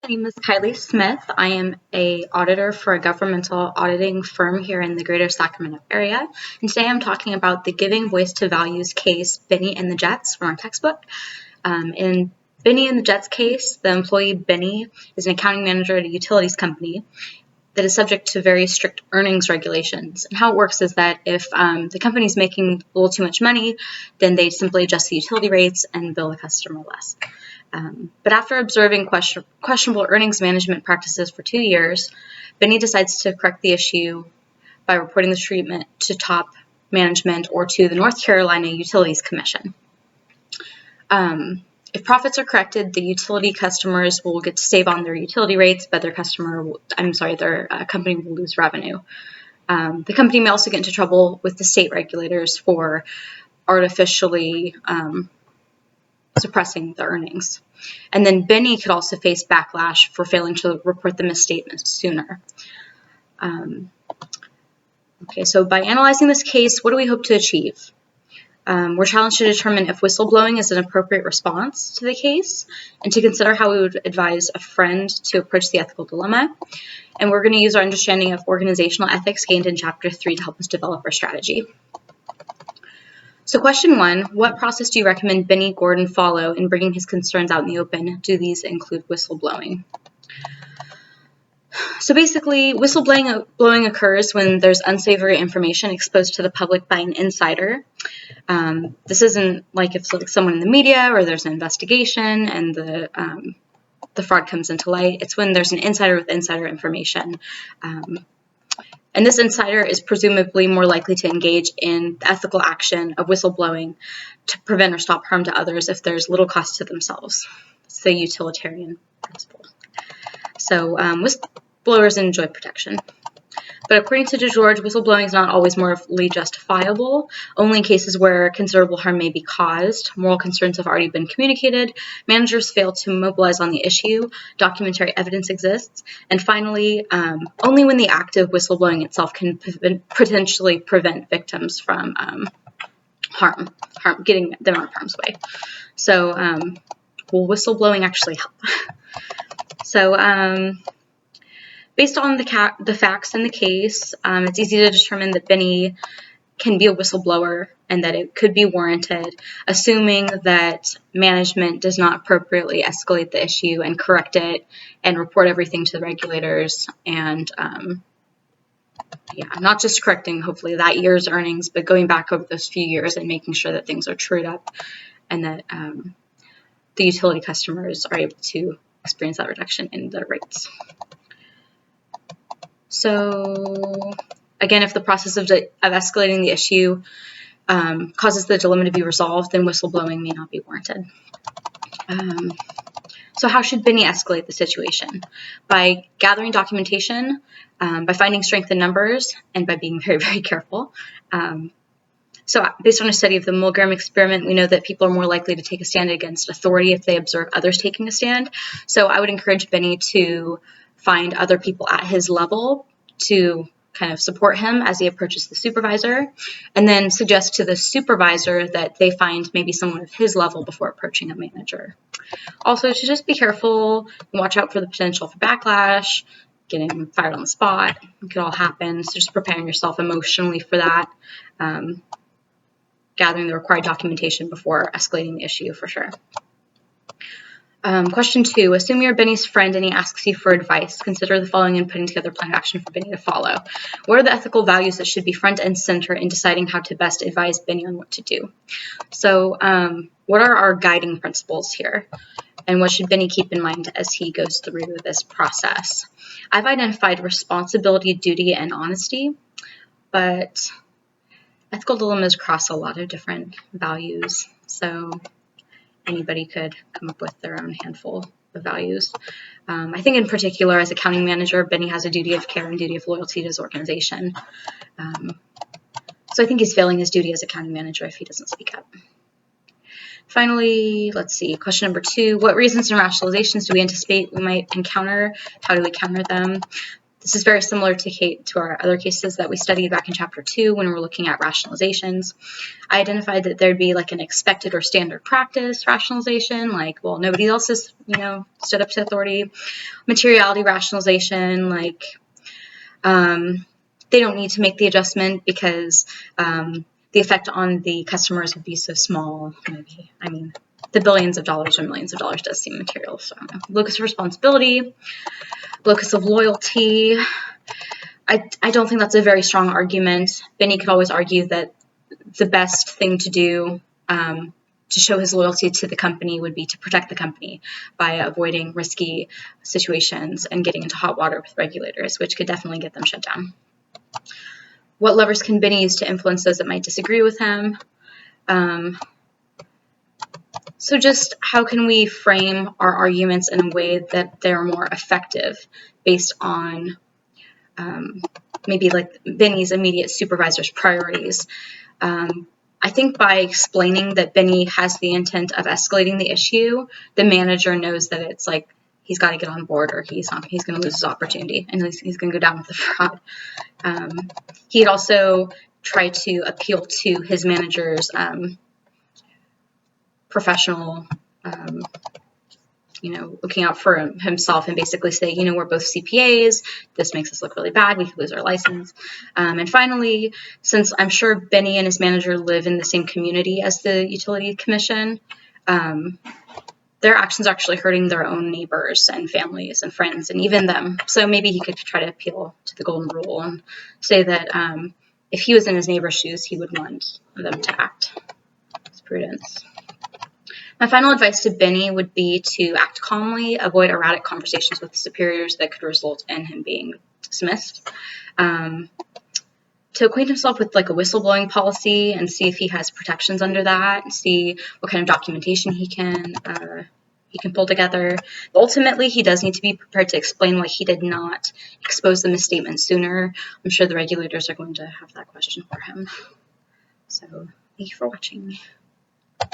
My name is Kylie Smith. I am an auditor for a governmental auditing firm here in the greater Sacramento area. And today I'm talking about the Giving Voice to Values case, Benny and the Jets, from our textbook. In Benny and the Jets case, the employee Benny is an accounting manager at a utilities company that is subject to very strict earnings regulations. And how it works is that if the company is making a little too much money, then they simply adjust the utility rates and bill the customer less. But after observing questionable earnings management practices for 2 years, Benny decides to correct the issue by reporting the treatment to top management or to the North Carolina Utilities Commission. If profits are corrected, the utility customers will get to save on their utility rates, but their company will lose revenue. The company may also get into trouble with the state regulators for artificially suppressing the earnings. And then Benny could also face backlash for failing to report the misstatements sooner. So by analyzing this case, what do we hope to achieve? We're challenged to determine if whistleblowing is an appropriate response to the case and to consider how we would advise a friend to approach the ethical dilemma. And we're going to use our understanding of organizational ethics gained in Chapter 3 to help us develop our strategy. So question 1, what process do you recommend Benny Gordon follow in bringing his concerns out in the open? Do these include whistleblowing? So basically, whistleblowing occurs when there's unsavory information exposed to the public by an insider. This isn't like if it's someone in the media or there's an investigation and the fraud comes into light. It's when there's an insider with insider information. And this insider is presumably more likely to engage in the ethical action of whistleblowing to prevent or stop harm to others if there's little cost to themselves. It's the utilitarian principle. So whistleblowers enjoy protection. But according to DeGeorge, whistleblowing is not always morally justifiable, only in cases where considerable harm may be caused, moral concerns have already been communicated, managers fail to mobilize on the issue, documentary evidence exists, and finally, only when the act of whistleblowing itself can potentially prevent victims from getting them out of harm's way. So will whistleblowing actually help? So based on the facts in the case, it's easy to determine that Benny can be a whistleblower and that it could be warranted, assuming that management does not appropriately escalate the issue and correct it and report everything to the regulators and, not just correcting hopefully that year's earnings, but going back over those few years and making sure that things are trued up and that the utility customers are able to experience that reduction in their rates. So again, if the process of escalating the issue causes the dilemma to be resolved, then whistleblowing may not be warranted. So how should Benny escalate the situation? By gathering documentation, by finding strength in numbers, and by being very, very careful. So based on a study of the Milgram experiment, we know that people are more likely to take a stand against authority if they observe others taking a stand. So I would encourage Benny to find other people at his level to kind of support him as he approaches the supervisor, and then suggest to the supervisor that they find maybe someone of his level before approaching a manager. Also, to just be careful and watch out for the potential for backlash, getting fired on the spot. It could all happen, so just preparing yourself emotionally for that, gathering the required documentation before escalating the issue for sure. Question 2, assume you're Benny's friend and he asks you for advice. Consider the following and putting together a plan of action for Benny to follow. What are the ethical values that should be front and center in deciding how to best advise Benny on what to do? So what are our guiding principles here? And what should Benny keep in mind as he goes through this process? I've identified responsibility, duty, and honesty, but ethical dilemmas cross a lot of different values. So anybody could come up with their own handful of values. I think in particular, as accounting manager, Benny has a duty of care and duty of loyalty to his organization. So I think he's failing his duty as accounting manager if he doesn't speak up. Finally, let's see, question number 2, what reasons and rationalizations do we anticipate we might encounter? How do we counter them? This is very similar to our other cases that we studied back in Chapter 2 when we were looking at rationalizations. I identified that there'd be like an expected or standard practice rationalization, like, well, nobody else has, stood up to authority. Materiality rationalization, like, they don't need to make the adjustment because the effect on the customers would be so small. Maybe, the billions of dollars or millions of dollars does seem material. So, locus of responsibility, locus of loyalty. I don't think that's a very strong argument. Benny could always argue that the best thing to do to show his loyalty to the company would be to protect the company by avoiding risky situations and getting into hot water with regulators, which could definitely get them shut down. What levers can Benny use to influence those that might disagree with him? So just how can we frame our arguments in a way that they're more effective based on maybe like Benny's immediate supervisor's priorities? I think by explaining that Benny has the intent of escalating the issue, the manager knows that it's like he's got to get on board or he's going to lose his opportunity and he's going to go down with the fraud. He'd also try to appeal to his manager's professional, looking out for himself and basically say, we're both CPAs. This makes us look really bad. We could lose our license. And finally, since I'm sure Benny and his manager live in the same community as the Utility Commission, their actions are actually hurting their own neighbors and families and friends and even them. So maybe he could try to appeal to the golden rule and say that if he was in his neighbor's shoes, he would want them to act. It's prudence. My final advice to Benny would be to act calmly, avoid erratic conversations with superiors that could result in him being dismissed. To acquaint himself with like a whistleblowing policy and see if he has protections under that, and see what kind of documentation he can pull together. But ultimately, he does need to be prepared to explain why he did not expose the misstatement sooner. I'm sure the regulators are going to have that question for him. So thank you for watching.